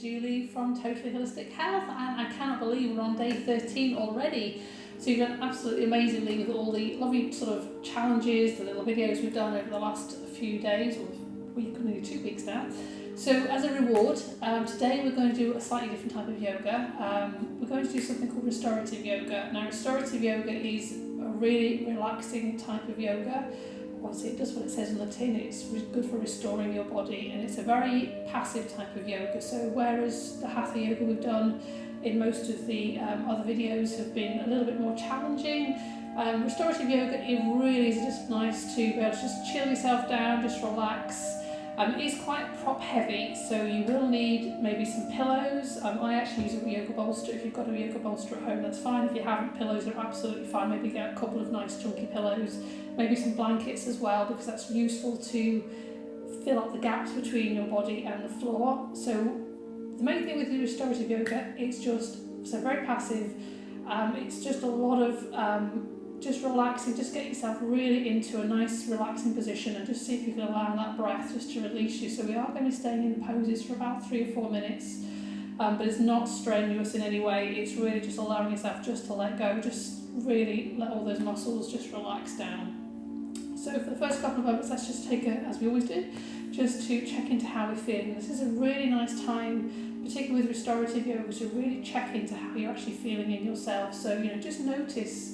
Julie from Totally Holistic Health, and I cannot believe we're on day 13 already. So you've done absolutely amazingly with all the lovely sort of challenges, the little videos we've done over the last few days, or week, nearly 2 weeks now. So as a reward, today we're going to do a slightly different type of yoga. We're going to do something called restorative yoga. Now restorative yoga is a really relaxing type of yoga. Obviously it does what it says on the tin, it's good for restoring your body, and it's a very passive type of yoga. So whereas the hatha yoga we've done in most of the other videos have been a little bit more challenging, restorative yoga, it really is just nice to be able to just chill yourself down, just relax. It is quite prop heavy, so you will need maybe some pillows. I actually use a yoga bolster. If you've got a yoga bolster at home, that's fine. If you haven't, pillows are absolutely fine. Maybe get a couple of nice chunky pillows, maybe some blankets as well, because that's useful to fill up the gaps between your body and the floor. So the main thing with the restorative yoga, it's just so very passive. It's just a lot of just relaxing, just get yourself really into a nice relaxing position and just see if you can allow that breath just to release you. So we are going to be staying in the poses for about 3 or 4 minutes, but it's not strenuous in any way. It's really just allowing yourself just to let go, just really let all those muscles just relax down. So for the first couple of moments, let's just take as we always do, just to check into how we're feeling. This is a really nice time, particularly with restorative yoga, to really check into how you're actually feeling in yourself. So, just notice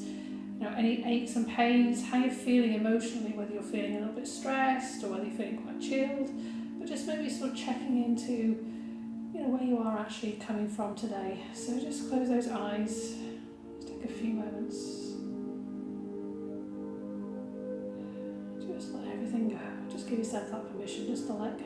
any aches and pains, how you're feeling emotionally, whether you're feeling a little bit stressed or whether you're feeling quite chilled, but just maybe sort of checking into, where you are actually coming from today. So just close those eyes, just take a few moments. Just let everything go. Just give yourself that permission just to let go.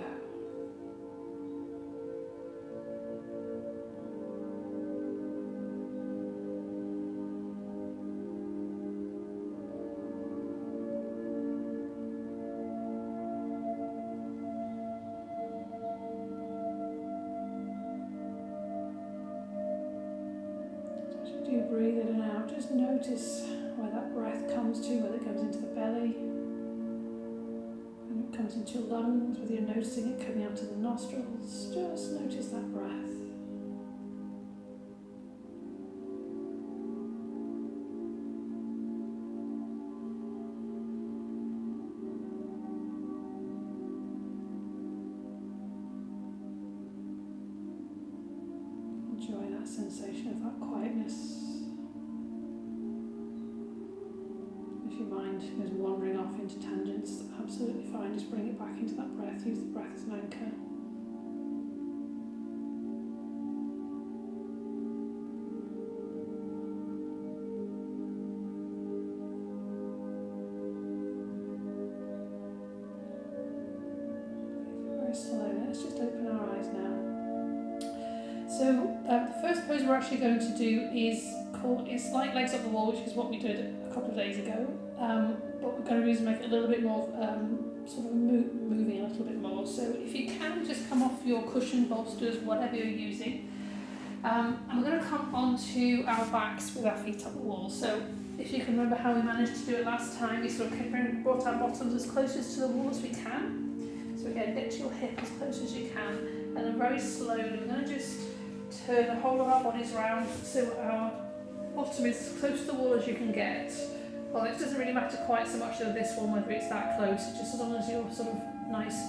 Do breathe in and out. Just notice where that breath comes to, whether it comes into the belly, and it comes into your lungs, whether you're noticing it coming out of the nostrils. Just notice that breath. Enjoy that sensation of that quietness. If your mind is wandering off into tangents, that's absolutely fine. Just bring it back into that breath. Use the breath as an anchor. Very slowly. Let's just open our eyes now. So the first pose we're actually going to do is it's like legs up the wall, which is what we did a couple of days ago. But we're going to do is make it a little bit more sort of moving a little bit more. So if you can, just come off your cushion, bolsters, whatever you're using. And we're going to come onto our backs with our feet up the wall. So if you can remember how we managed to do it last time, we sort of brought our bottoms as closest to the wall as we can. So again, get to your hip as close as you can. And then very slowly, we're going to just turn the whole of our bodies around so our bottom is as close to the wall as you can get. Well, it doesn't really matter quite so much of this one, whether it's that close, just as long as you're sort of nice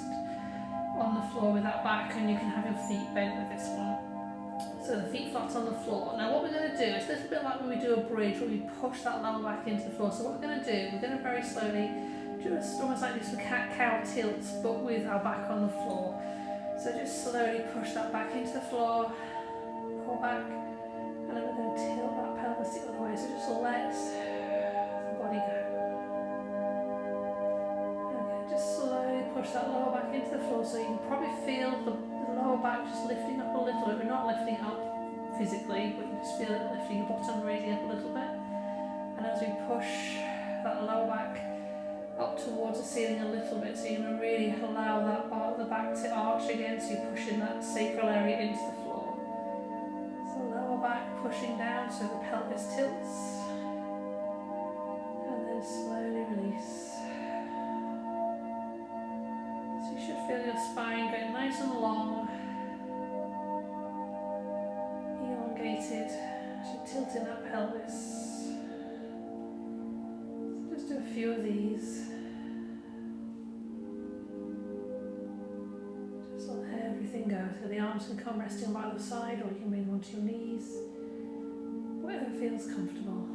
on the floor with that back, and you can have your feet bent with this one. So the feet flat on the floor. Now what we're going to do is a little bit like when we do a bridge, where we push that lower back into the floor. So what we're going to do, we're going to very slowly, just almost like this cat-cow tilts, but with our back on the floor. So just slowly push that back into the floor, pull back, and then we're going to tilt that pelvis the other way. So just let the body go. Okay, just slowly push that lower back into the floor, so you can probably feel the lower back just lifting up a little bit. We're not lifting up physically, but you just feel it lifting your bottom, raising up a little bit. And as we push that lower back up towards the ceiling a little bit, so you're going to really allow that part of the back to arch again, so you're pushing that sacral area into the floor. So lower back pushing down so the pelvis tilts, and then slowly release. So you should feel your spine going nice and long, So the arms can come resting by the side, or you can bring them onto your knees, whatever feels comfortable.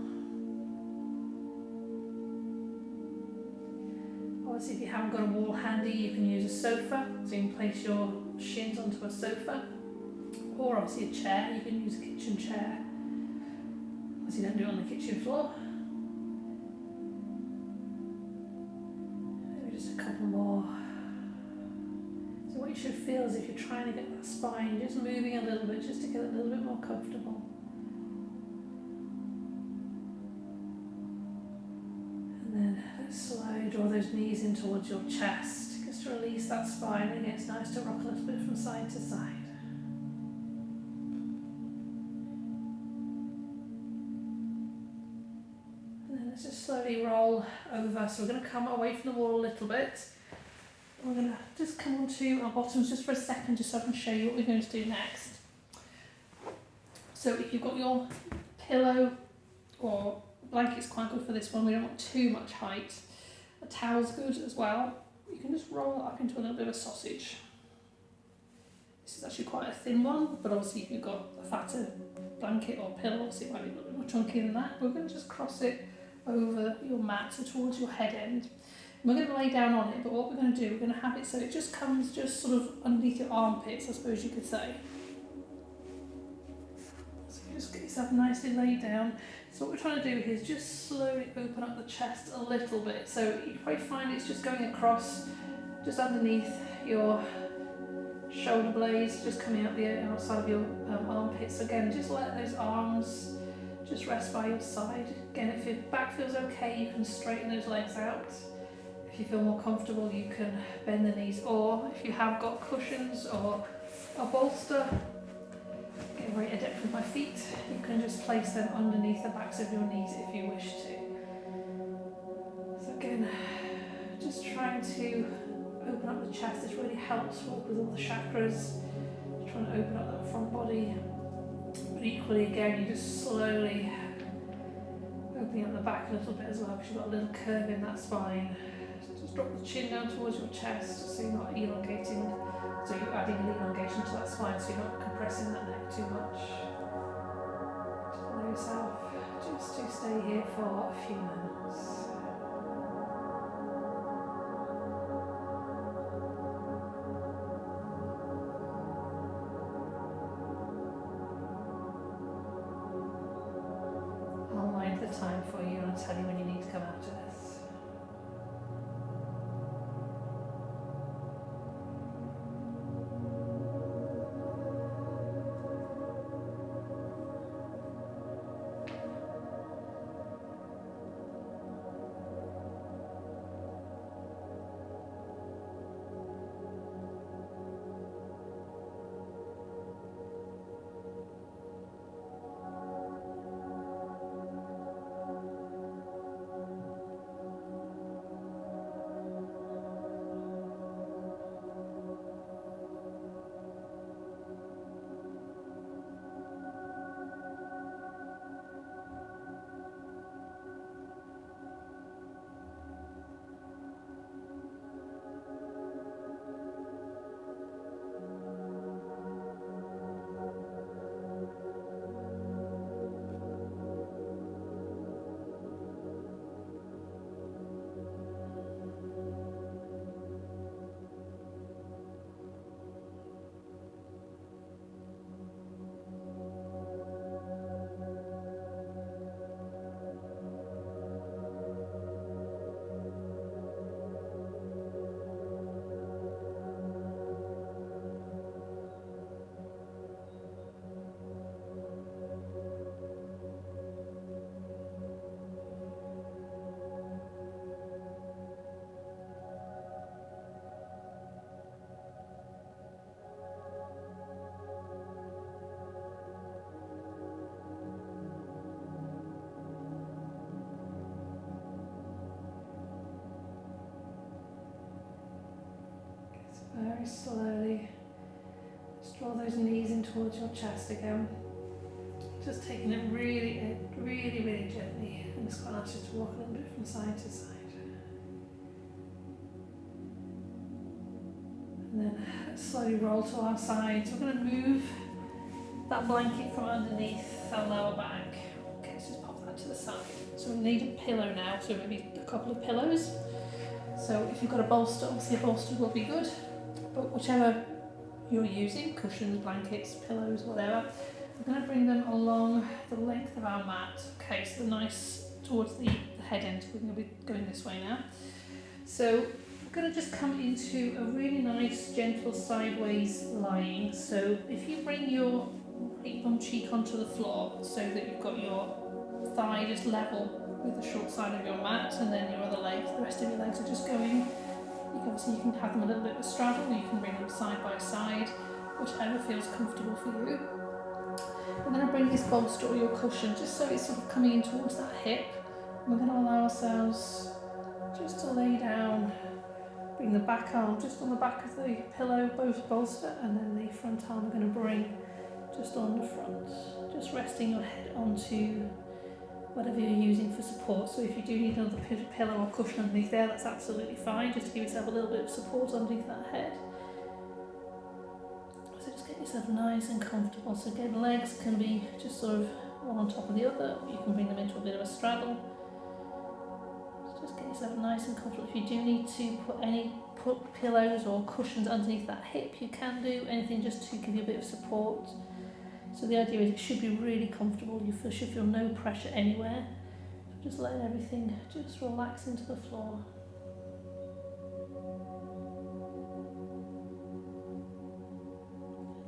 Obviously, if you haven't got a wall handy, you can use a sofa, so you can place your shins onto a sofa, or obviously a chair. You can use a kitchen chair, obviously don't do it on the kitchen floor. Maybe just a couple more. So what you should feel is if you're trying to get that spine just moving a little bit, just to get it a little bit more comfortable. And then slowly draw those knees in towards your chest, just to release that spine. And again, it's nice to rock a little bit from side to side. And then let's just slowly roll over. So we're going to come away from the wall a little bit. We're going to just come onto our bottoms just for a second, just so I can show you what we're going to do next. So if you've got your pillow or blanket's quite good for this one, we don't want too much height. A towel's good as well. You can just roll it up into a little bit of a sausage. This is actually quite a thin one, but obviously if you've got a fatter blanket or pillow, obviously it might be a little bit more chunkier than that. We're going to just cross it over your mat, so towards your head end. We're going to lay down on it, but what we're going to do, we're going to have it so it just comes just sort of underneath your armpits, I suppose you could say. So you just get yourself nicely laid down. So what we're trying to do here is just slowly open up the chest a little bit. So you probably find it's just going across, just underneath your shoulder blades, just coming out the outside of your armpits. Again, just let those arms just rest by your side. Again, if your back feels okay, you can straighten those legs out. If you feel more comfortable, you can bend the knees, or if you have got cushions or a bolster, getting very adept with my feet, you can just place them underneath the backs of your knees if you wish to. So again, just trying to open up the chest. This really helps work with all the chakras, trying to open up that front body. But equally, again, you just slowly opening up the back a little bit as well, because you've got a little curve in that spine. Just drop the chin down towards your chest, so you're not elongating, so you're adding an elongation to that spine, so you're not compressing that neck too much. Just allow yourself just to stay here for a few minutes. I'll wind the time for you and I'll tell you when you need to come out of this. Very slowly, just draw those knees in towards your chest again. Just taking it really, really, really gently, and just going to ask you to walk a little bit from side to side. And then slowly roll to our side. So we're going to move that blanket from underneath our lower back. Okay, so just pop that to the side. So we need a pillow now, so maybe a couple of pillows. So if you've got a bolster, obviously a bolster will be good, but whichever you're using, cushions, blankets, pillows, whatever, we're going to bring them along the length of our mat. Okay, so nice towards the head end. We're going to be going this way now. So we're going to just come into a really nice, gentle sideways lying. So if you bring your right bum cheek onto the floor so that you've got your thigh just level with the short side of your mat, and then your other legs, the rest of your legs are just going. Obviously you can have them a little bit of a straddle, you can bring them side by side, whichever feels comfortable for you. We're going to bring this bolster or your cushion just so it's sort of coming in towards that hip. And we're going to allow ourselves just to lay down, bring the back arm just on the back of the pillow, both bolster, and then the front arm we're going to bring just on the front, just resting your head onto whatever you're using for support. So if you do need another pillow or cushion underneath there, that's absolutely fine, just to give yourself a little bit of support underneath that head. So just get yourself nice and comfortable. So again, legs can be just sort of one on top of the other, you can bring them into a bit of a straddle. So just get yourself nice and comfortable. If you do need to put pillows or cushions underneath that hip, you can do anything just to give you a bit of support. So the idea is it should be really comfortable, you should feel no pressure anywhere. So just let everything just relax into the floor.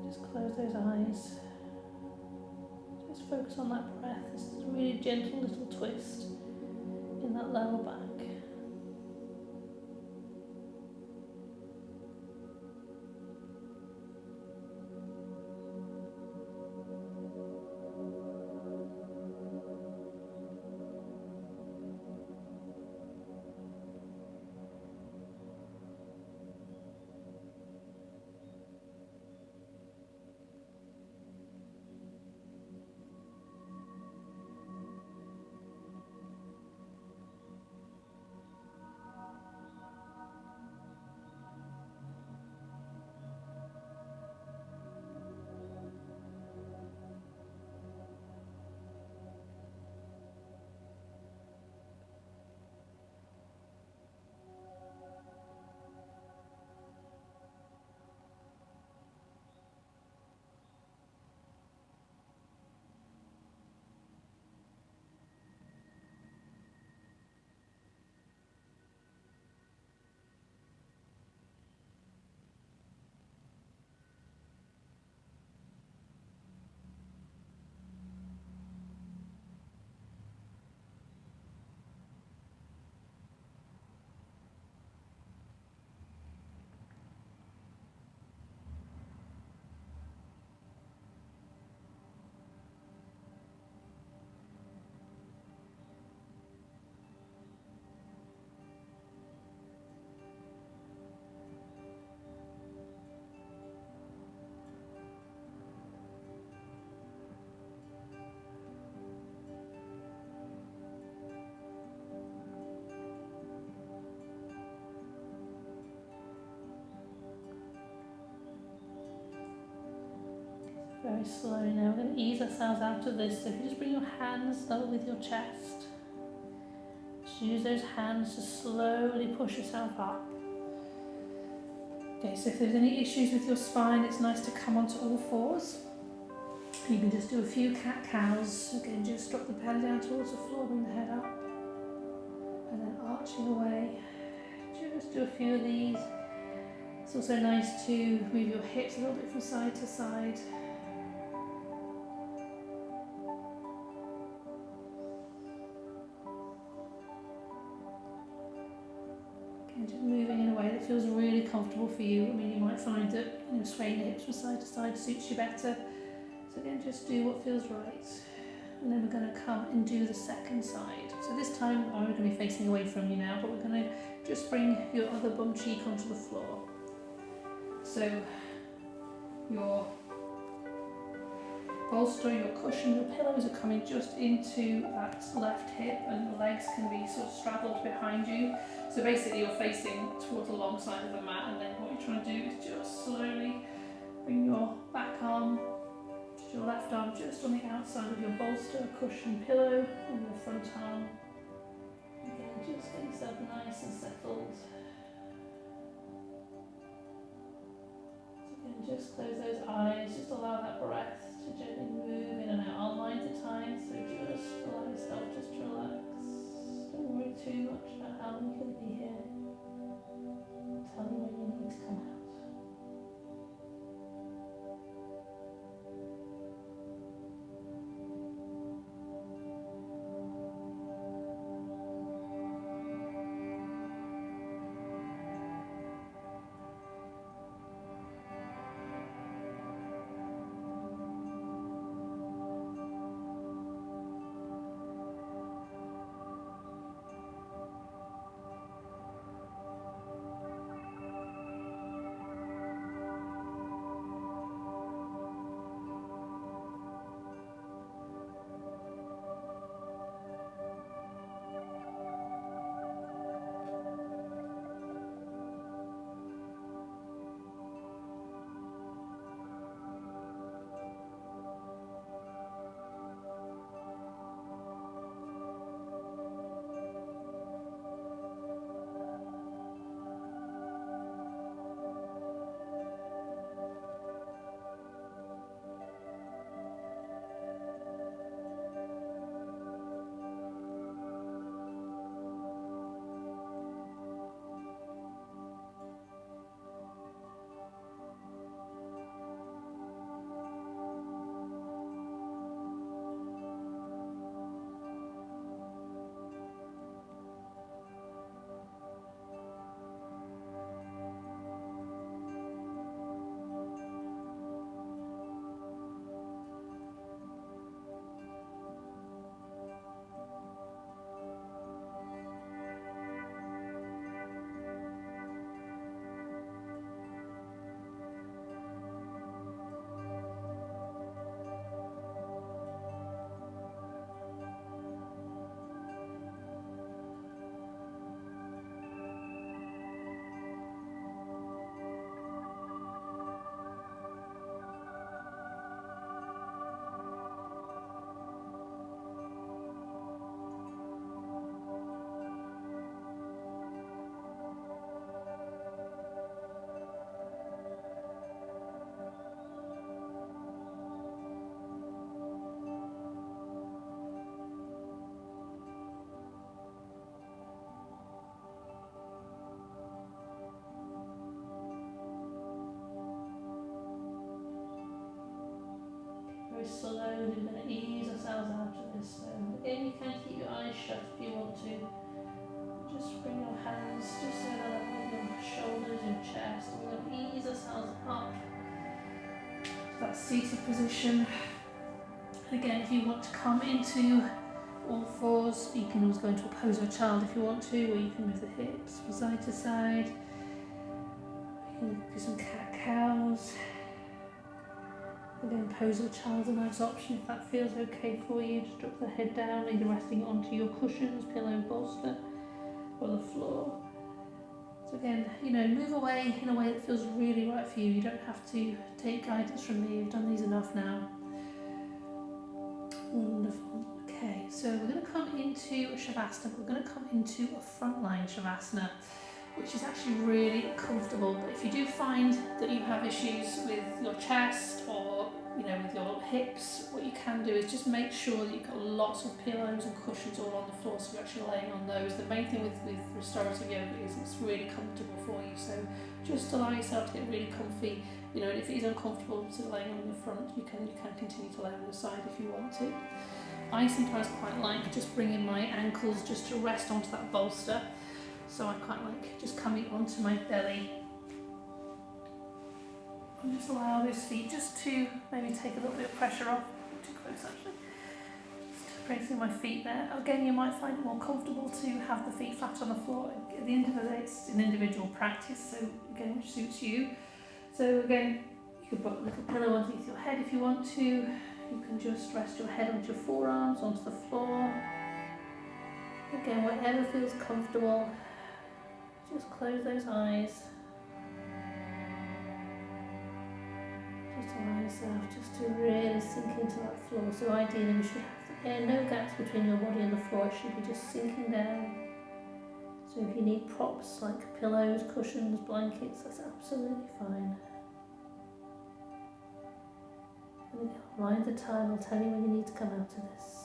Just close those eyes. Just focus on that breath. This is a really gentle little twist in that lower back. Very slowly now, we're going to ease ourselves out of this. So if you just bring your hands level with your chest, just use those hands to slowly push yourself up. Okay, so if there's any issues with your spine, it's nice to come onto all fours. You can just do a few cat-cows. Again, just drop the belly down towards the floor, bring the head up, and then arching away. Just do a few of these. It's also nice to move your hips a little bit from side to side. Again, just moving in a way that feels really comfortable for you. I mean, you might find that swaying the hips from side to side suits you better. So again, just do what feels right. And then we're going to come and do the second side. So this time I'm going to be facing away from you now, but we're going to just bring your other bum cheek onto the floor. So your bolster, your cushion, your pillows are coming just into that left hip, and the legs can be sort of straddled behind you. So basically you're facing towards the long side of the mat, and then what you're trying to do is just slowly bring your back arm, your left arm just on the outside of your bolster, cushion, pillow, and your front arm. Again, just get yourself nice and settled. And just close those eyes, just allow that breath to gently move in and out. I'll mind the time, so just allow yourself just to relax. Don't worry too much about how long you're going to be here. Tell me when you need to come out. Slowly, we're going to ease ourselves out of this. So again, you can keep your eyes shut if you want to. Just bring your hands just so they're level with your shoulders, your chest. And we're going to ease ourselves up to that seated position. And again, if you want to come into all fours, you can always go into a pose of a child if you want to, or you can move the hips from side to side. You can do some cat-cows. Again, pose of a child's a nice option if that feels okay for you. Just drop the head down, either resting onto your cushions, pillow, bolster, or the floor. So again, move away in a way that feels really right for you. You don't have to take guidance from me. You've done these enough now. Wonderful. Okay, so we're going to come into a Shavasana. We're going to come into a frontline Shavasana, which is actually really comfortable. But if you do find that you have issues with your chest or with your hips, what you can do is just make sure that you've got lots of pillows and cushions all on the floor, so you're actually laying on those. The main thing with restorative yoga is it's really comfortable for you, so just allow yourself to get really comfy. And if it is uncomfortable to laying on the front, you can continue to lay on the side if you want to. I sometimes quite like just bringing my ankles just to rest onto that bolster. So I quite like just coming onto my belly and just allow those feet just to maybe take a little bit of pressure off. Too close actually. Just placing my feet there. Again, you might find it more comfortable to have the feet flat on the floor. At the end of the day, it's an individual practice, so again, which suits you. So again, you could put a little pillow underneath your head if you want to. You can just rest your head onto your forearms, onto the floor. Again, whatever feels comfortable, just close those eyes. Just allow yourself just to really sink into that floor. So ideally we should have no gaps between your body and the floor, it should be just sinking down. So if you need props like pillows, cushions, blankets, that's absolutely fine. And again, mind the time, I'll tell you when you need to come out of this.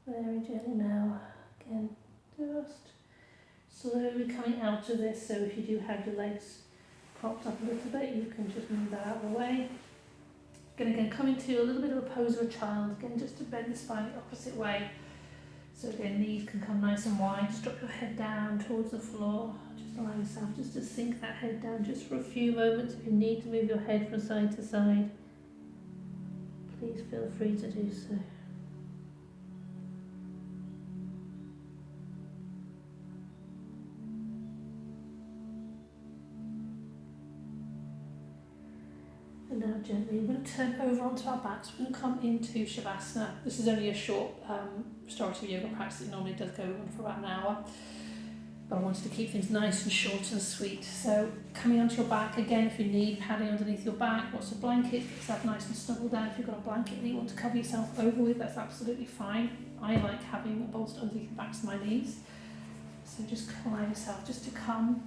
Very gently now, again, just slowly coming out of this. So if you do have your legs propped up a little bit, you can just move that out of the way. Again, come into a little bit of a pose of a child, again just to bend the spine the opposite way. So again, knees can come nice and wide, just drop your head down towards the floor. Just allow yourself just to sink that head down just for a few moments. If you need to move your head from side to side, please feel free to do so. And now gently, we're going to turn over onto our backs. We're going to come into Shavasana. This is only a short restorative yoga practice. It normally does go on for about an hour. But I wanted to keep things nice and short and sweet. So coming onto your back, again, if you need padding underneath your back, lots of blankets, get yourself nice and snuggled down. If you've got a blanket that you want to cover yourself over with, that's absolutely fine. I like having a bolster underneath the backs of my knees. So just allow yourself just to come,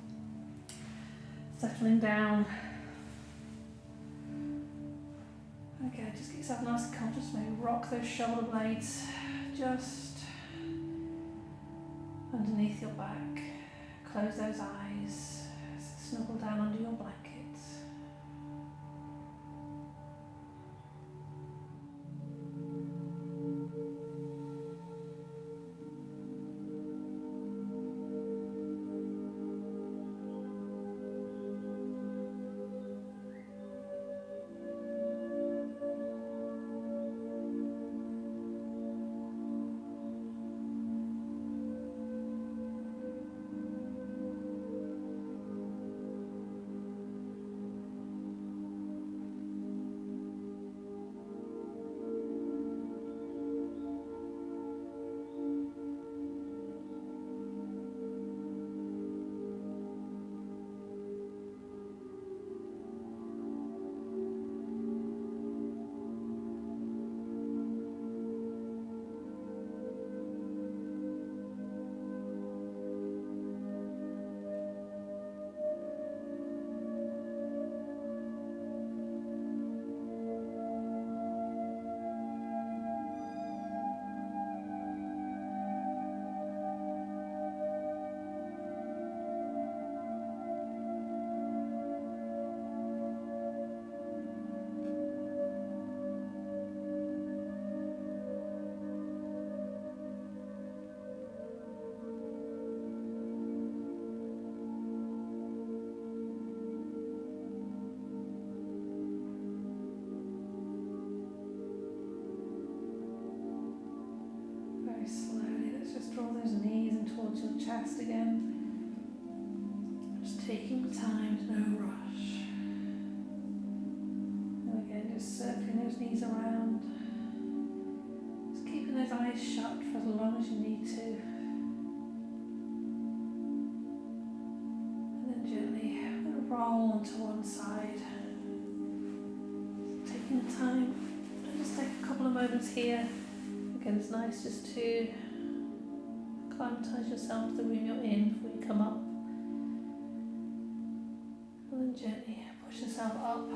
settling down. Okay, just get yourself nice and comfortable, just maybe rock those shoulder blades just underneath your back. Close those eyes, snuggle down under your blankets. knees around. Just keeping those eyes shut for as long as you need to. And then gently roll onto one side. Taking the time and just take a couple of moments here. Again, it's nice just to acclimatise yourself to the room you're in before you come up. And then gently push yourself up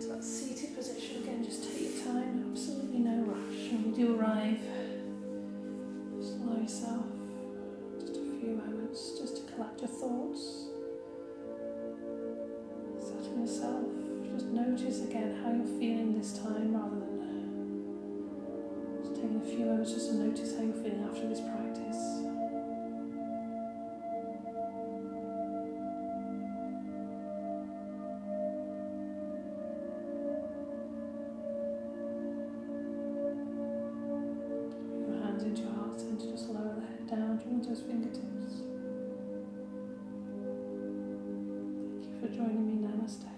to that seated position. Again, just take your time, absolutely no rush. When you do arrive, just allow yourself just a few moments just to collect your thoughts. Settle yourself, just notice again how you're feeling this time rather than just taking a few moments just to notice how you're feeling after this practice. Into your heart center, just lower the head down towards those fingertips. Thank you for joining me. Namaste.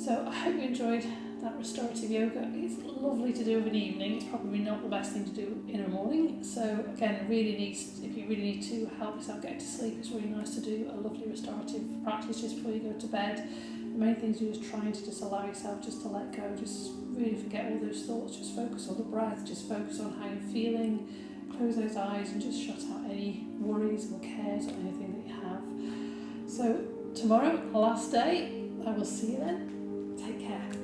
So I hope you enjoyed that restorative yoga. It's lovely to do of an evening. It's probably not the best thing to do in a morning. So again, if you really need to help yourself get to sleep, it's really nice to do a lovely restorative practice just before you go to bed. The main thing is you're just trying to just allow yourself just to let go, just really forget all those thoughts, just focus on the breath, just focus on how you're feeling, close those eyes and just shut out any worries or cares or anything that you have. So tomorrow, last day, I will see you then. Take care.